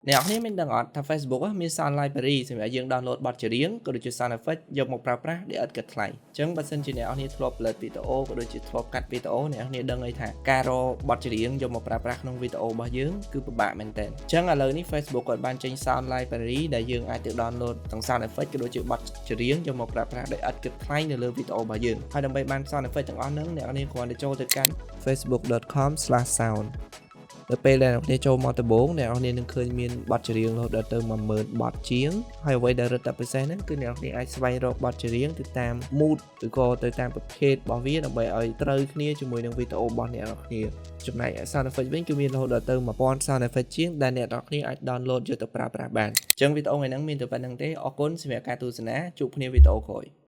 Nè, nếu mình đang ở thằng Facebook á,មាន Sound Library សម្រាប់យើង download បទចម្រៀងក៏ដូចជា sound effect យកមកប្រើប្រាស់ដែលឥតគិតថ្លៃអញ្ចឹងបើសិនជាអ្នកនរគ្នាធ្លាប់ផលិតវីដេអូក៏ដូចជាធ្លាប់កាត់វីដេអូអ្នកនរគ្នាដឹងអីថាការរកបទចម្រៀងយកមកប្រើប្រាស់ក្នុងវីដេអូរបស់យើងគឺពិបាកមែនតើអញ្ចឹងឥឡូវនេះ Facebook គាត់បានចេញ Sound Library ដែលយើងអាចទៅ download ទាំង sound effect ក៏ដូចជាបទចម្រៀងយកមកប្រើប្រាស់ដោយឥតគិតថ្លៃនៅលើវីដេអូរបស់យើងហើយដើម្បីបាន sound effect ទាំងអស់ហ្នឹងអ្នកនរគ្នាគ្រាន់តែចូលទៅកាន់ facebook.com/sound ដល់ពេលដែលអ្នកនរចូលមកដំបូងអ្នកនរនឹងឃើញមានបទចម្រៀងរហូតដល់ទៅ10000បទជាងហើយអ្វីដែលរឹតតែពិសេសហ្នឹងគឺអ្នកនរអាចស្វែងរកបទចម្រៀងទៅតាម mood ឬក៏ទៅតាមប្រភេទរបស់វាដើម្បីឲ្យត្រូវគ្នាជាមួយនឹងវីដេអូរបស់អ្នកនរគ្នាចំណែក sound effect វិញគឺមានរហូតដល់ទៅ1000 sound effect ជាងដែលអ្នកនរគ្នាអាច download យកទៅប្រើប្រាស់បានអញ្ចឹងវីដេអូថ្ងៃហ្នឹងមានតែប៉ុណ្្នឹងទេអរគុណសម្រាប់ការទស្សនាជួបគ្នាវីដេអូក្រោយ